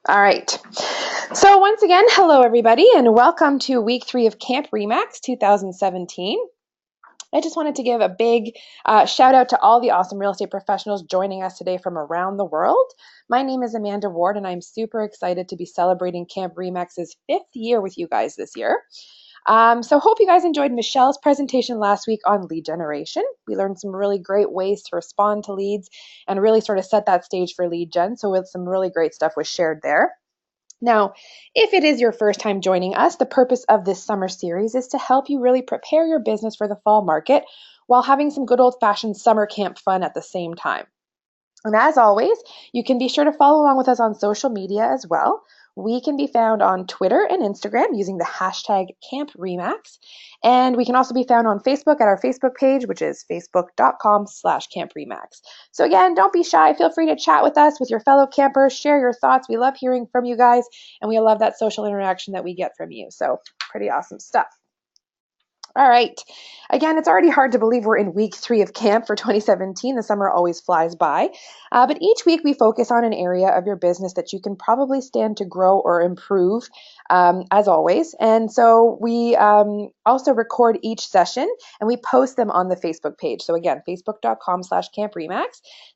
All right. So once again, hello everybody, and welcome to week 3 of Camp Remax 2017. I just wanted to give a big shout out to all the awesome real estate professionals joining us today from around the world. My name is Amanda Ward, and I'm super excited to be celebrating Camp Remax's 5th year with you guys this year. So hope you guys enjoyed Michelle's presentation last week on lead generation. We learned some really great ways to respond to leads and really sort of set that stage for lead gen. So with some really great stuff was shared there. Now, if it is your first time joining us, the purpose of this summer series is to help you really prepare your business for the fall market while having some good old-fashioned summer camp fun at the same time. And as always, you can be sure to follow along with us on social media as well. We can be found on Twitter and Instagram using the hashtag CampRemax. And we can also be found on Facebook at our Facebook page, which is facebook.com/CampRemax. So again, don't be shy. Feel free to chat with us, with your fellow campers, share your thoughts. We love hearing from you guys, and we love that social interaction that we get from you. So pretty awesome stuff. All right. Again, it's already hard to believe we're in week 3 of camp for 2017. The summer always flies by. But each week we focus on an area of your business that you can probably stand to grow or improve, as always. And so we also record each session and we post them on the Facebook page. So again, facebook.com/campremax.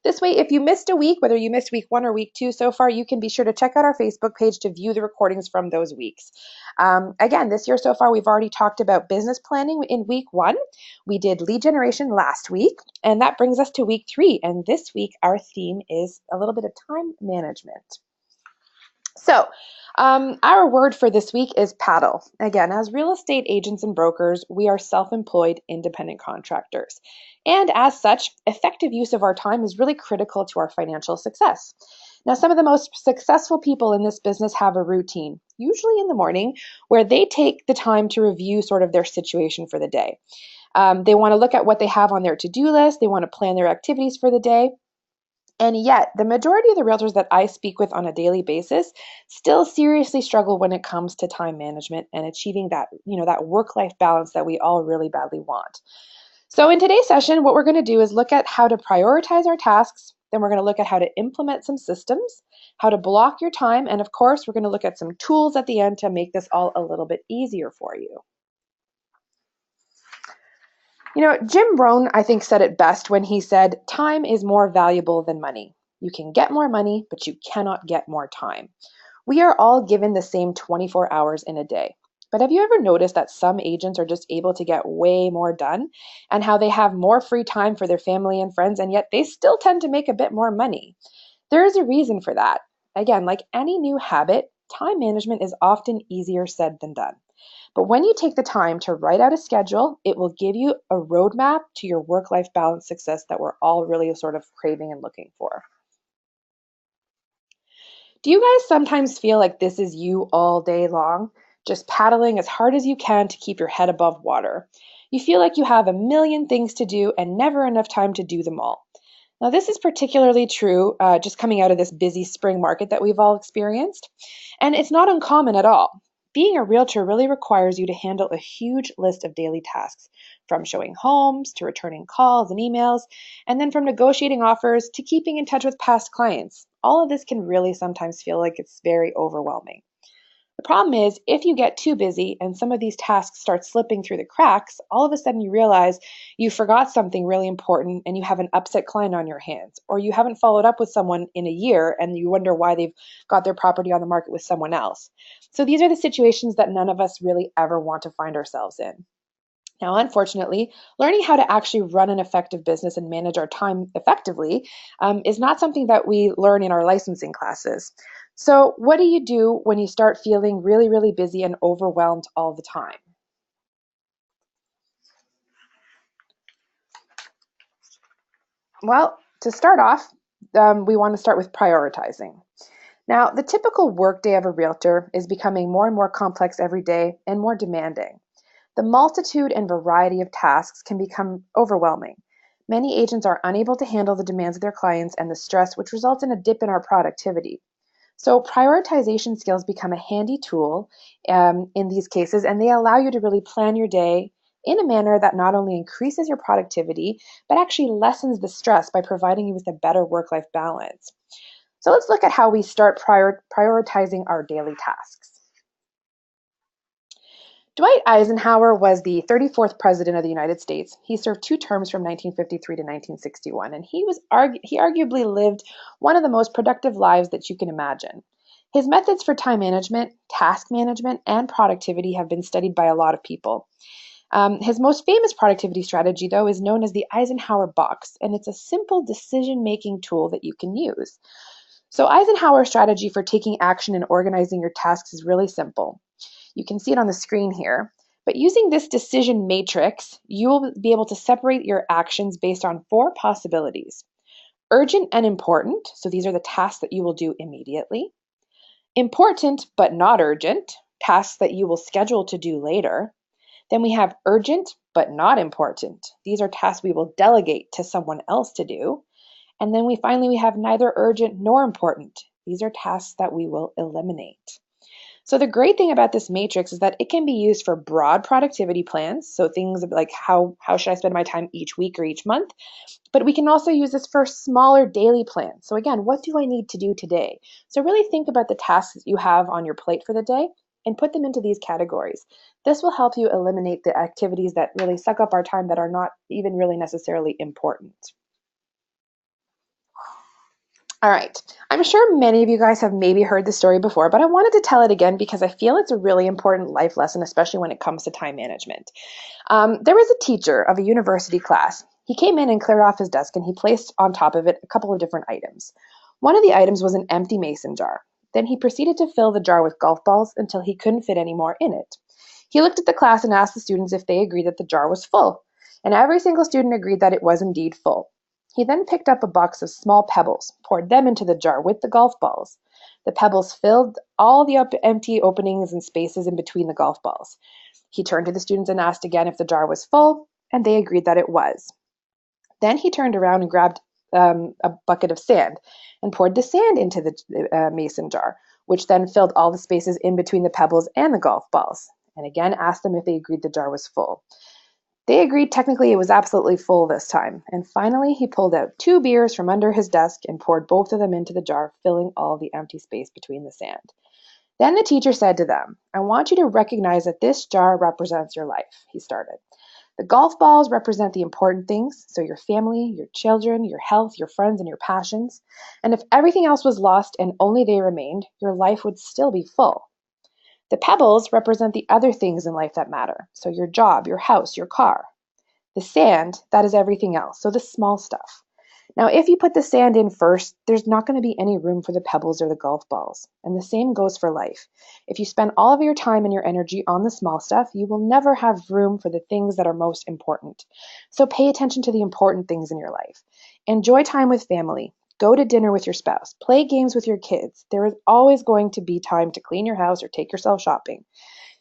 This way, if you missed a week, whether you missed week 1 or week 2 so far, you can be sure to check out our Facebook page to view the recordings from those weeks. Again, this year so far, we've already talked about business planning in week 1. We did lead generation last week, and that brings us to week 3. And this week, our theme is a little bit of time management. So, our word for this week is paddle. Again, as real estate agents and brokers, we are self-employed independent contractors. And as such, effective use of our time is really critical to our financial success. Now, some of the most successful people in this business have a routine, usually in the morning, where they take the time to review sort of their situation for the day. They want to look at what they have on their to-do list. They want to plan their activities for the day. And yet, the majority of the realtors that I speak with on a daily basis still seriously struggle when it comes to time management and achieving that, that work-life balance that we all really badly want. So in today's session, what we're going to do is look at how to prioritize our tasks. Then we're going to look at how to implement some systems, how to block your time, and of course, we're going to look at some tools at the end to make this all a little bit easier for you. Jim Rohn, I think, said it best when he said, time is more valuable than money. You can get more money, but you cannot get more time. We are all given the same 24 hours in a day. But have you ever noticed that some agents are just able to get way more done and how they have more free time for their family and friends, and yet they still tend to make a bit more money? There is a reason for that. Again, like any new habit, time management is often easier said than done. But when you take the time to write out a schedule, it will give you a roadmap to your work-life balance success that we're all really sort of craving and looking for. Do you guys sometimes feel like this is you all day long, just paddling as hard as you can to keep your head above water? You feel like you have a million things to do and never enough time to do them all. Now, this is particularly true just coming out of this busy spring market that we've all experienced, and it's not uncommon at all. Being a realtor really requires you to handle a huge list of daily tasks, from showing homes to returning calls and emails, and then from negotiating offers to keeping in touch with past clients. All of this can really sometimes feel like it's very overwhelming. The problem is, if you get too busy and some of these tasks start slipping through the cracks, all of a sudden you realize you forgot something really important and you have an upset client on your hands, or you haven't followed up with someone in a year and you wonder why they've got their property on the market with someone else. So these are the situations that none of us really ever want to find ourselves in. Now, unfortunately, learning how to actually run an effective business and manage our time effectively is not something that we learn in our licensing classes. So what do you do when you start feeling really, really busy and overwhelmed all the time? Well, to start off, we want to start with prioritizing. Now, the typical workday of a realtor is becoming more and more complex every day and more demanding. The multitude and variety of tasks can become overwhelming. Many agents are unable to handle the demands of their clients and the stress, which results in a dip in our productivity. So prioritization skills become a handy tool in these cases, and they allow you to really plan your day in a manner that not only increases your productivity, but actually lessens the stress by providing you with a better work-life balance. So let's look at how we start prioritizing our daily tasks. Dwight Eisenhower was the 34th president of the United States. He served 2 terms from 1953 to 1961, and he arguably lived one of the most productive lives that you can imagine. His methods for time management, task management, and productivity have been studied by a lot of people. His most famous productivity strategy, though, is known as the Eisenhower box, and it's a simple decision-making tool that you can use. So Eisenhower's strategy for taking action and organizing your tasks is really simple. You can see it on the screen here. But using this decision matrix, you will be able to separate your actions based on 4 possibilities. Urgent and important, so these are the tasks that you will do immediately. Important but not urgent, tasks that you will schedule to do later. Then we have urgent but not important. These are tasks we will delegate to someone else to do. And then we have neither urgent nor important. These are tasks that we will eliminate. So the great thing about this matrix is that it can be used for broad productivity plans. So things like how should I spend my time each week or each month? But we can also use this for smaller daily plans. So again, what do I need to do today? So really think about the tasks that you have on your plate for the day and put them into these categories. This will help you eliminate the activities that really suck up our time that are not even really necessarily important. All right, I'm sure many of you guys have maybe heard this story before, but I wanted to tell it again because I feel it's a really important life lesson, especially when it comes to time management. There was a teacher of a university class. He came in and cleared off his desk, and he placed on top of it a couple of different items. One of the items was an empty mason jar. Then he proceeded to fill the jar with golf balls until he couldn't fit any more in it. He looked at the class and asked the students if they agreed that the jar was full, and every single student agreed that it was indeed full. He then picked up a box of small pebbles, poured them into the jar with the golf balls. The pebbles filled all the empty openings and spaces in between the golf balls. He turned to the students and asked again if the jar was full, and they agreed that it was. Then he turned around and grabbed a bucket of sand and poured the sand into the mason jar, which then filled all the spaces in between the pebbles and the golf balls, and again asked them if they agreed the jar was full. They agreed technically it was absolutely full this time, and finally he pulled out 2 beers from under his desk and poured both of them into the jar, filling all the empty space between the sand. Then the teacher said to them, "I want you to recognize that this jar represents your life," he started. "The golf balls represent the important things, so your family, your children, your health, your friends, and your passions. And if everything else was lost and only they remained, your life would still be full. The pebbles represent the other things in life that matter, so your job, your house, your car. The sand, that is everything else, so the small stuff. Now, if you put the sand in first, there's not going to be any room for the pebbles or the golf balls. And the same goes for life. If you spend all of your time and your energy on the small stuff, you will never have room for the things that are most important. So pay attention to the important things in your life. Enjoy time with family. Go to dinner with your spouse. Play games with your kids. There is always going to be time to clean your house or take yourself shopping.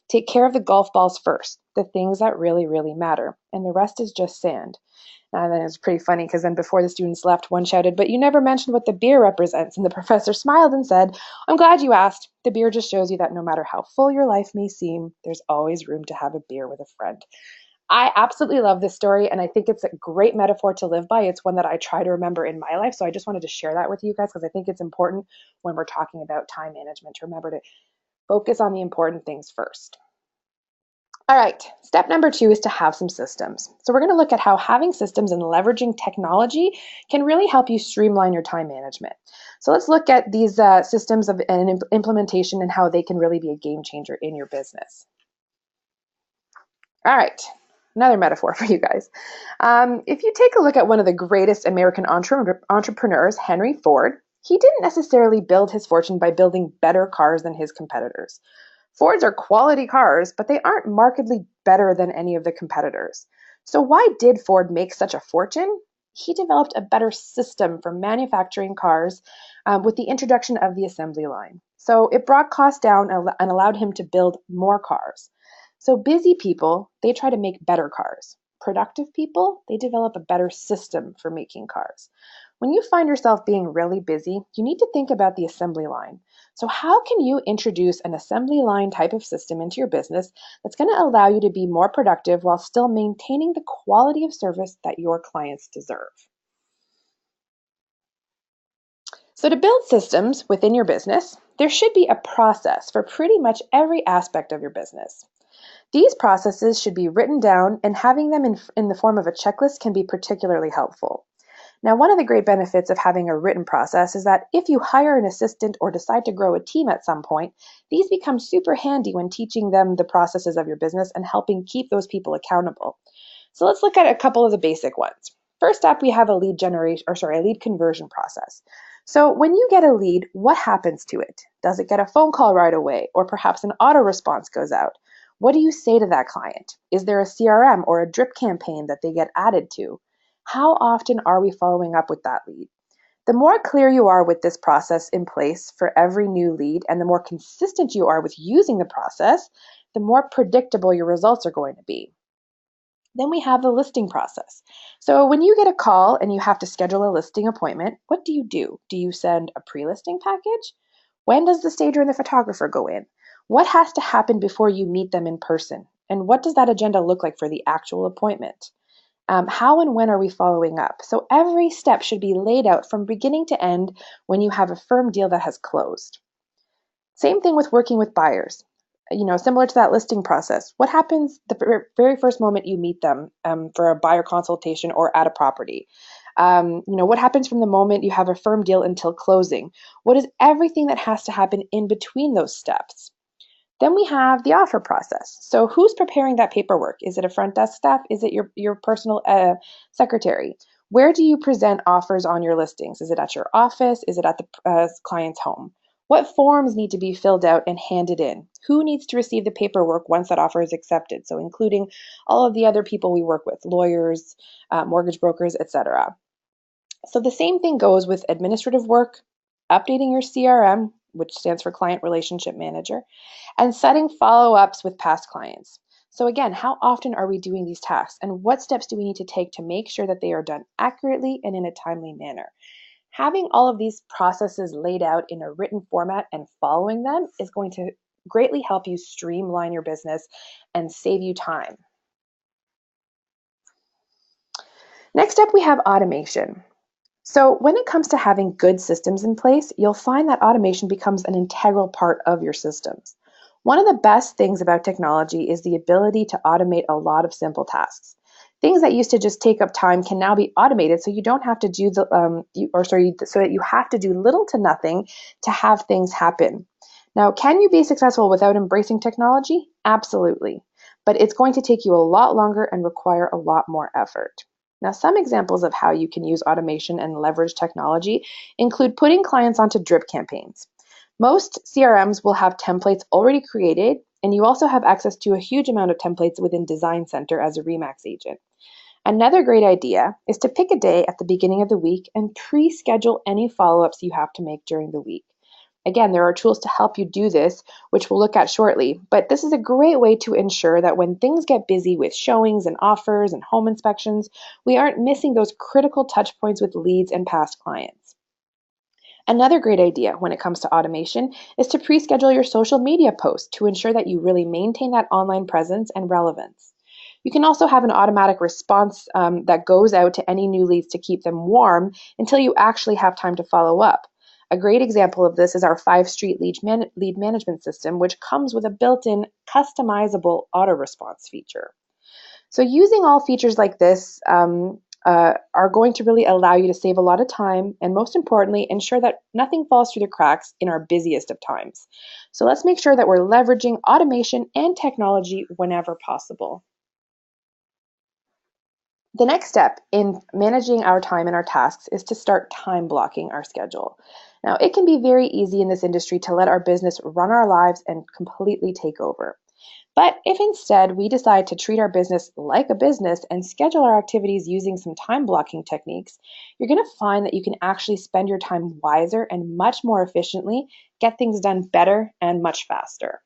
Take care of the golf balls first, the things that really, really matter, and the rest is just sand." And then it was pretty funny because then before the students left, one shouted, "But you never mentioned what the beer represents." And the professor smiled and said, "I'm glad you asked. The beer just shows you that no matter how full your life may seem, there's always room to have a beer with a friend." I absolutely love this story, and I think it's a great metaphor to live by. It's one that I try to remember in my life, so I just wanted to share that with you guys because I think it's important when we're talking about time management to remember to focus on the important things first. All right, step number 2 is to have some systems. So we're going to look at how having systems and leveraging technology can really help you streamline your time management. So let's look at these systems of an implementation and how they can really be a game changer in your business. All right, another metaphor for you guys. If you take a look at one of the greatest American entrepreneurs, Henry Ford, he didn't necessarily build his fortune by building better cars than his competitors. Fords are quality cars, but they aren't markedly better than any of the competitors. So why did Ford make such a fortune? He developed a better system for manufacturing cars with the introduction of the assembly line. So it brought costs down and allowed him to build more cars. So busy people, they try to make better cars. Productive people, they develop a better system for making cars. When you find yourself being really busy, you need to think about the assembly line. So how can you introduce an assembly line type of system into your business that's going to allow you to be more productive while still maintaining the quality of service that your clients deserve? So to build systems within your business, there should be a process for pretty much every aspect of your business. These processes should be written down, and having them in the form of a checklist can be particularly helpful. Now, one of the great benefits of having a written process is that if you hire an assistant or decide to grow a team at some point, these become super handy when teaching them the processes of your business and helping keep those people accountable. So let's look at a couple of the basic ones. First up, we have a lead conversion process. So when you get a lead, what happens to it? Does it get a phone call right away, or perhaps an auto response goes out? What do you say to that client? Is there a CRM or a drip campaign that they get added to? How often are we following up with that lead? The more clear you are with this process in place for every new lead, and the more consistent you are with using the process, the more predictable your results are going to be. Then we have the listing process. So when you get a call and you have to schedule a listing appointment, what do? Do you send a pre-listing package? When does the stager and the photographer go in? What has to happen before you meet them in person? And what does that agenda look like for the actual appointment? How and when are we following up? So every step should be laid out from beginning to end when you have a firm deal that has closed. Same thing with working with buyers. Similar to that listing process. What happens the very first moment you meet them for a buyer consultation or at a property? What happens from the moment you have a firm deal until closing? What is everything that has to happen in between those steps? Then we have the offer process. So who's preparing that paperwork? Is it a front desk staff? Is it your personal secretary? Where do you present offers on your listings? Is it at your office? Is it at the client's home? What forms need to be filled out and handed in? Who needs to receive the paperwork once that offer is accepted? So including all of the other people we work with, lawyers, mortgage brokers, etc. So the same thing goes with administrative work, updating your CRM, which stands for Client Relationship Manager, and setting follow-ups with past clients. So again, how often are we doing these tasks, and what steps do we need to take to make sure that they are done accurately and in a timely manner? Having all of these processes laid out in a written format and following them is going to greatly help you streamline your business and save you time. Next up, we have automation. So when it comes to having good systems in place, you'll find that automation becomes an integral part of your systems. One of the best things about technology is the ability to automate a lot of simple tasks. Things that used to just take up time can now be automated, so you don't have to do so that you have to do little to nothing to have things happen. Now, can you be successful without embracing technology? Absolutely, but it's going to take you a lot longer and require a lot more effort. Now, some examples of how you can use automation and leverage technology include putting clients onto drip campaigns. Most CRMs will have templates already created, and you also have access to a huge amount of templates within Design Center as a Remax agent. Another great idea is to pick a day at the beginning of the week and pre-schedule any follow-ups you have to make during the week. Again, there are tools to help you do this, which we'll look at shortly, but this is a great way to ensure that when things get busy with showings and offers and home inspections, we aren't missing those critical touch points with leads and past clients. Another great idea when it comes to automation is to pre-schedule your social media posts to ensure that you really maintain that online presence and relevance. You can also have an automatic response that goes out to any new leads to keep them warm until you actually have time to follow up. A great example of this is our 5-Street lead management system, which comes with a built-in customizable auto response feature. So using all features like this are going to really allow you to save a lot of time, and most importantly, ensure that nothing falls through the cracks in our busiest of times. So let's make sure that we're leveraging automation and technology whenever possible. The next step in managing our time and our tasks is to start time blocking our schedule. Now, it can be very easy in this industry to let our business run our lives and completely take over. But if instead we decide to treat our business like a business and schedule our activities using some time blocking techniques, you're going to find that you can actually spend your time wiser and much more efficiently, get things done better and much faster.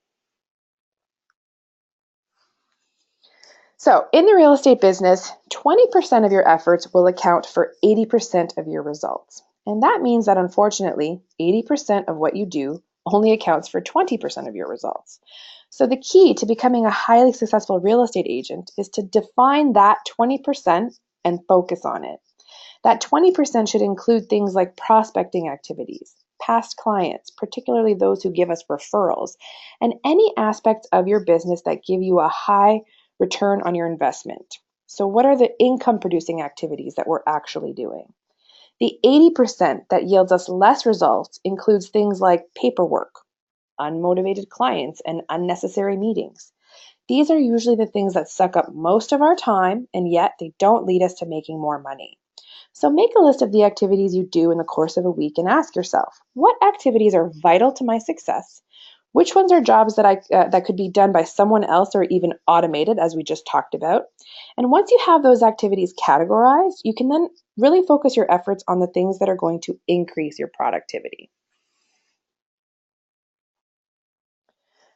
So in the real estate business, 20% of your efforts will account for 80% of your results. And that means that unfortunately, 80% of what you do only accounts for 20% of your results. So the key to becoming a highly successful real estate agent is to define that 20% and focus on it. That 20% should include things like prospecting activities, past clients, particularly those who give us referrals, and any aspects of your business that give you a high return on your investment. So what are the income producing activities that we're actually doing? The 80% that yields us less results includes things like paperwork, unmotivated clients, and unnecessary meetings. These are usually the things that suck up most of our time, and yet they don't lead us to making more money. So make a list of the activities you do in the course of a week and ask yourself, what activities are vital to my success? Which ones are jobs that could be done by someone else or even automated, as we just talked about? And once you have those activities categorized, you can then really focus your efforts on the things that are going to increase your productivity.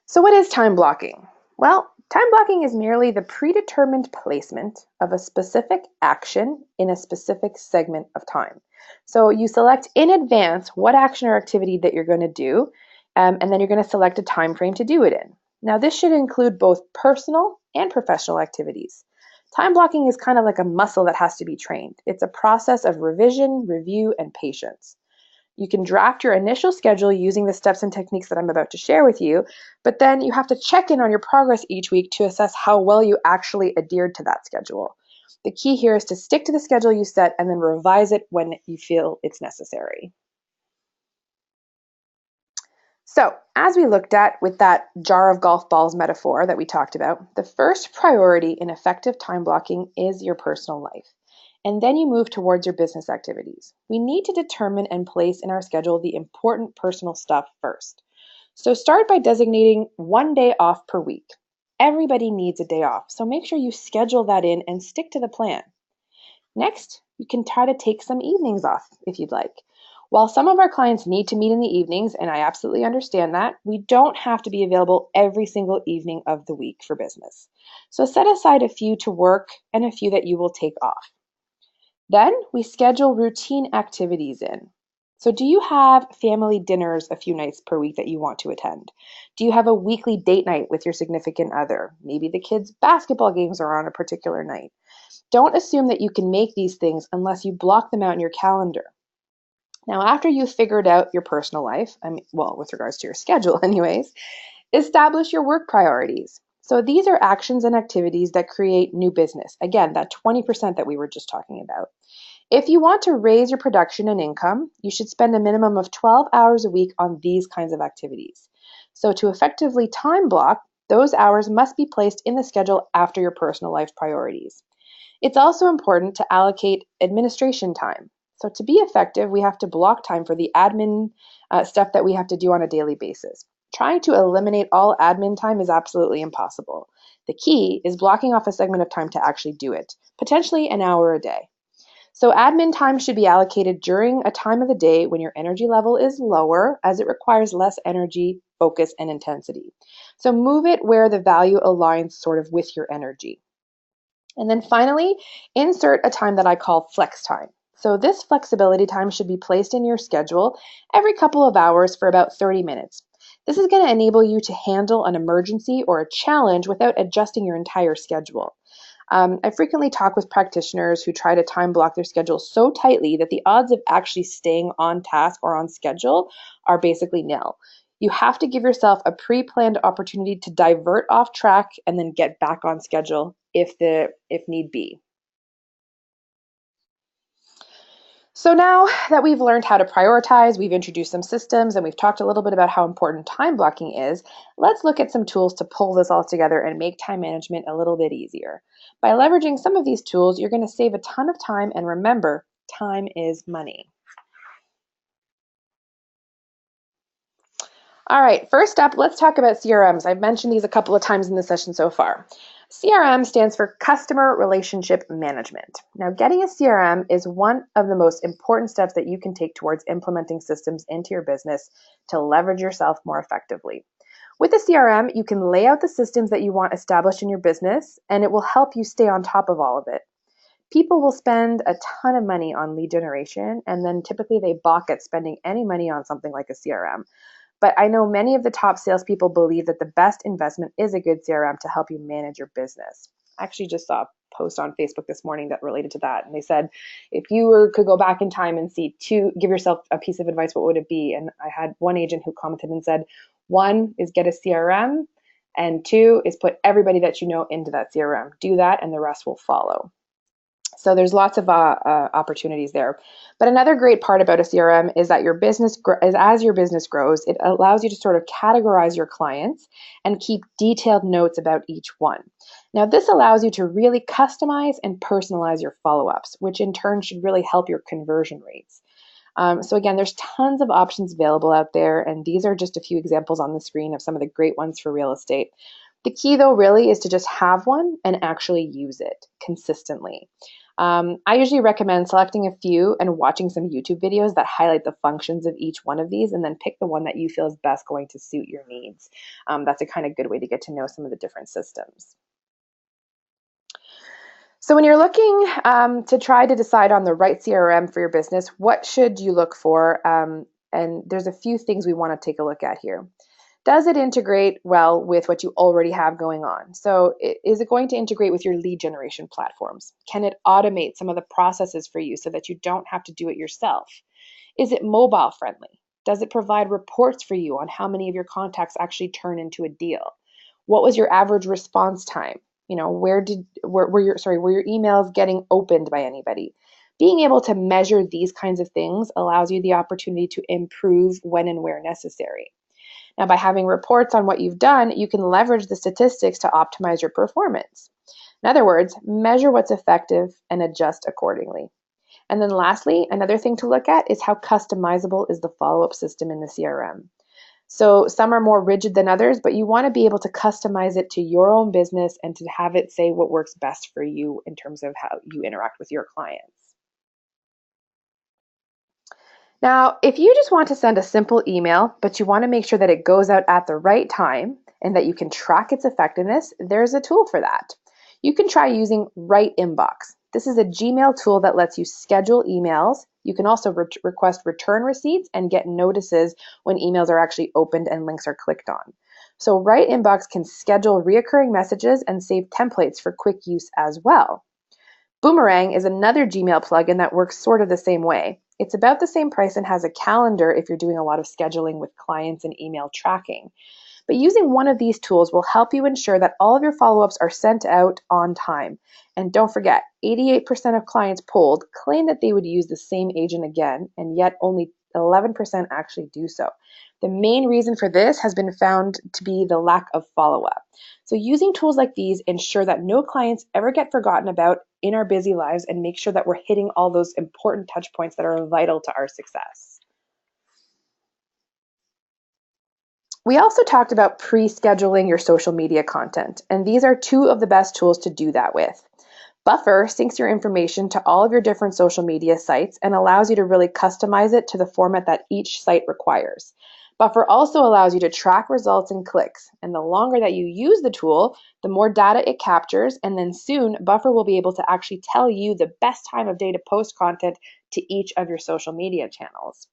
So what is time blocking? Well, time blocking is merely the predetermined placement of a specific action in a specific segment of time. So you select in advance what action or activity that you're going to do, and then you're going to select a time frame to do it in. Now, this should include both personal and professional activities. Time blocking is kind of like a muscle that has to be trained. It's a process of revision, review, and patience. You can draft your initial schedule using the steps and techniques that I'm about to share with you, but then you have to check in on your progress each week to assess how well you actually adhered to that schedule. The key here is to stick to the schedule you set and then revise it when you feel it's necessary. So, as we looked at with that jar of golf balls metaphor that we talked about, the first priority in effective time blocking is your personal life. And then you move towards your business activities. We need to determine and place in our schedule the important personal stuff first. So start by designating one day off per week. Everybody needs a day off, so make sure you schedule that in and stick to the plan. Next, you can try to take some evenings off if you'd like. While some of our clients need to meet in the evenings, and I absolutely understand that, we don't have to be available every single evening of the week for business. So set aside a few to work and a few that you will take off. Then we schedule routine activities in. So do you have family dinners a few nights per week that you want to attend? Do you have a weekly date night with your significant other? Maybe the kids' basketball games are on a particular night. Don't assume that you can make these things unless you block them out in your calendar. Now, after you've figured out your personal life, with regards to your schedule anyways, establish your work priorities. So these are actions and activities that create new business. Again, that 20% that we were just talking about. If you want to raise your production and income, you should spend a minimum of 12 hours a week on these kinds of activities. So to effectively time block, those hours must be placed in the schedule after your personal life priorities. It's also important to allocate administration time. So to be effective, we have to block time for the admin stuff that we have to do on a daily basis. Trying to eliminate all admin time is absolutely impossible. The key is blocking off a segment of time to actually do it, potentially an hour a day. So admin time should be allocated during a time of the day when your energy level is lower, as it requires less energy, focus, and intensity. So move it where the value aligns sort of with your energy. And then finally, insert a time that I call flex time. So this flexibility time should be placed in your schedule every couple of hours for about 30 minutes. This is going to enable you to handle an emergency or a challenge without adjusting your entire schedule. I frequently talk with practitioners who try to time block their schedule so tightly that the odds of actually staying on task or on schedule are basically nil. You have to give yourself a pre-planned opportunity to divert off track and then get back on schedule if need be. So now that we've learned how to prioritize, we've introduced some systems, and we've talked a little bit about how important time blocking is, let's look at some tools to pull this all together and make time management a little bit easier. By leveraging some of these tools, you're going to save a ton of time, and remember, time is money. All right, first up, let's talk about CRMs. I've mentioned these a couple of times in the session so far. CRM stands for Customer Relationship Management. Now, getting a CRM is one of the most important steps that you can take towards implementing systems into your business to leverage yourself more effectively. With a CRM, you can lay out the systems that you want established in your business, and it will help you stay on top of all of it. People will spend a ton of money on lead generation, and then typically they balk at spending any money on something like a CRM. But I know many of the top salespeople believe that the best investment is a good CRM to help you manage your business. I actually just saw a post on Facebook this morning that related to that. And they said, if you could go back in time and give yourself a piece of advice, what would it be? And I had one agent who commented and said, 1 is get a CRM, and 2 is put everybody that you know into that CRM. Do that and the rest will follow. So there's lots of opportunities there. But another great part about a CRM is that as your business grows, it allows you to sort of categorize your clients and keep detailed notes about each one. Now, this allows you to really customize and personalize your follow-ups, which in turn should really help your conversion rates. So again, there's tons of options available out there, and these are just a few examples on the screen of some of the great ones for real estate. The key, though, really is to just have one and actually use it consistently. I usually recommend selecting a few and watching some YouTube videos that highlight the functions of each one of these, and then pick the one that you feel is best going to suit your needs. That's a kind of good way to get to know some of the different systems. So when you're looking to try to decide on the right CRM for your business, what should you look for? And there's a few things we want to take a look at here. Does it integrate well with what you already have going on? So is it going to integrate with your lead generation platforms? Can it automate some of the processes for you so that you don't have to do it yourself? Is it mobile friendly? Does it provide reports for you on how many of your contacts actually turn into a deal? What was your average response time? You know, were your emails getting opened by anybody? Being able to measure these kinds of things allows you the opportunity to improve when and where necessary. Now, by having reports on what you've done, you can leverage the statistics to optimize your performance. In other words, measure what's effective and adjust accordingly. And then lastly, another thing to look at is how customizable is the follow-up system in the CRM. So some are more rigid than others, but you want to be able to customize it to your own business and to have it say what works best for you in terms of how you interact with your clients. Now, if you just want to send a simple email, but you want to make sure that it goes out at the right time and that you can track its effectiveness, there's a tool for that. You can try using Right Inbox. This is a Gmail tool that lets you schedule emails. You can also request return receipts and get notices when emails are actually opened and links are clicked on. So Right Inbox can schedule reoccurring messages and save templates for quick use as well. Boomerang is another Gmail plugin that works sort of the same way. It's about the same price and has a calendar if you're doing a lot of scheduling with clients and email tracking. But using one of these tools will help you ensure that all of your follow-ups are sent out on time. And don't forget, 88% of clients polled claim that they would use the same agent again, and yet only 11% actually do so. The main reason for this has been found to be the lack of follow-up. So using tools like these ensure that no clients ever get forgotten about in our busy lives and make sure that we're hitting all those important touch points that are vital to our success. We also talked about pre-scheduling your social media content, and these are two of the best tools to do that with. Buffer syncs your information to all of your different social media sites and allows you to really customize it to the format that each site requires. Buffer also allows you to track results and clicks, and the longer that you use the tool, the more data it captures, and then soon Buffer will be able to actually tell you the best time of day to post content to each of your social media channels.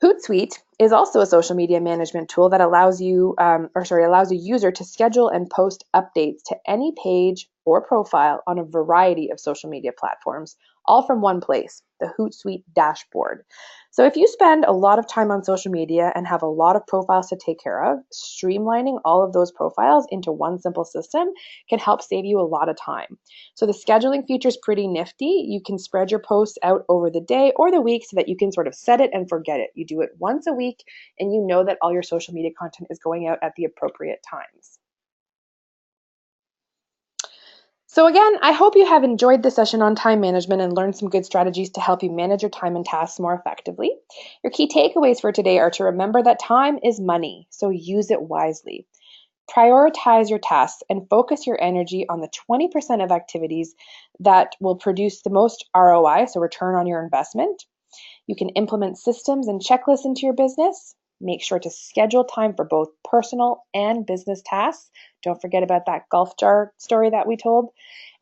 Hootsuite is also a social media management tool that allows a user to schedule and post updates to any page or profile on a variety of social media platforms, all from one place, the Hootsuite dashboard. So if you spend a lot of time on social media and have a lot of profiles to take care of, streamlining all of those profiles into one simple system can help save you a lot of time. So the scheduling feature is pretty nifty. You can spread your posts out over the day or the week so that you can sort of set it and forget it. You do it once a week and you know that all your social media content is going out at the appropriate times. So again, I hope you have enjoyed this session on time management and learned some good strategies to help you manage your time and tasks more effectively. Your key takeaways for today are to remember that time is money, so use it wisely. Prioritize your tasks and focus your energy on the 20% of activities that will produce the most ROI, so return on your investment. You can implement systems and checklists into your business. Make sure to schedule time for both personal and business tasks. Don't forget about that golf jar story that we told.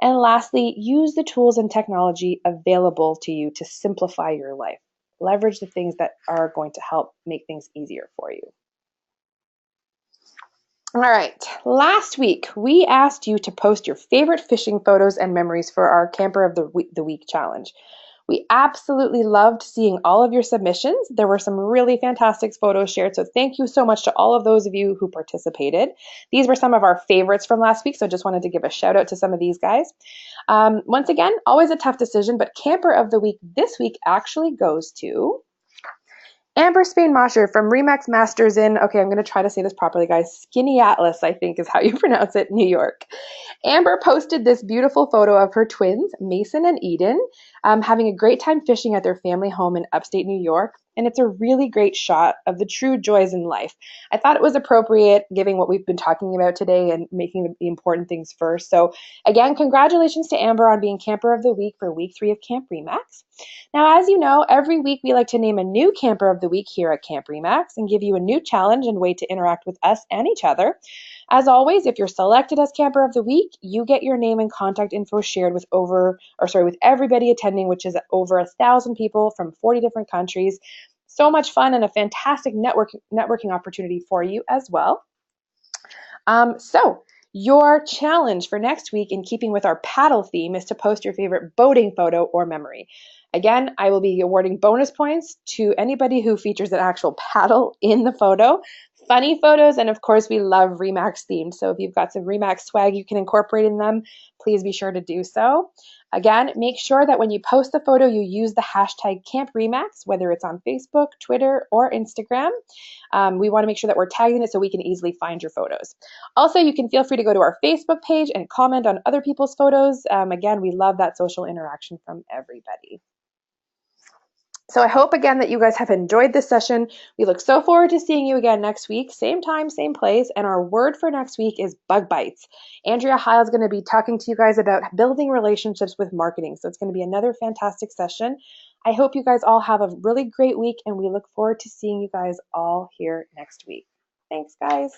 And lastly, use the tools and technology available to you to simplify your life. Leverage the things that are going to help make things easier for you. All right, last week we asked you to post your favorite fishing photos and memories for our Camper of the Week challenge. We absolutely loved seeing all of your submissions. There were some really fantastic photos shared, so thank you so much to all of those of you who participated. These were some of our favorites from last week, so just wanted to give a shout out to some of these guys. Once again, always a tough decision, but Camper of the Week this week actually goes to Amber Spain Mosher from Remax Masters in, okay, I'm going to try to say this properly, guys. Skinny Atlas, I think is how you pronounce it, New York. Amber posted this beautiful photo of her twins, Mason and Eden, having a great time fishing at their family home in upstate New York. And it's a really great shot of the true joys in life. I thought it was appropriate, given what we've been talking about today and making the important things first. So, again, congratulations to Amber on being Camper of the Week for week 3 of Camp Remax. Now, as you know, every week we like to name a new Camper of the Week here at Camp Remax and give you a new challenge and way to interact with us and each other. As always, if you're selected as Camper of the Week, you get your name and contact info shared with with everybody attending, which is over 1,000 people from 40 different countries. So much fun and a fantastic networking opportunity for you as well. So your challenge for next week, in keeping with our paddle theme, is to post your favorite boating photo or memory. Again, I will be awarding bonus points to anybody who features an actual paddle in the photo. Funny photos, and of course, we love Remax themed. So if you've got some Remax swag you can incorporate in them, please be sure to do so. Again, make sure that when you post the photo, you use the hashtag Camp Remax, whether it's on Facebook, Twitter, or Instagram. We want to make sure that we're tagging it so we can easily find your photos. Also, you can feel free to go to our Facebook page and comment on other people's photos. Again, we love that social interaction from everybody. So I hope again that you guys have enjoyed this session. We look so forward to seeing you again next week, same time, same place. And our word for next week is bug bites. Andrea Heil is going to be talking to you guys about building relationships with marketing. So it's going to be another fantastic session. I hope you guys all have a really great week, and we look forward to seeing you guys all here next week. Thanks, guys.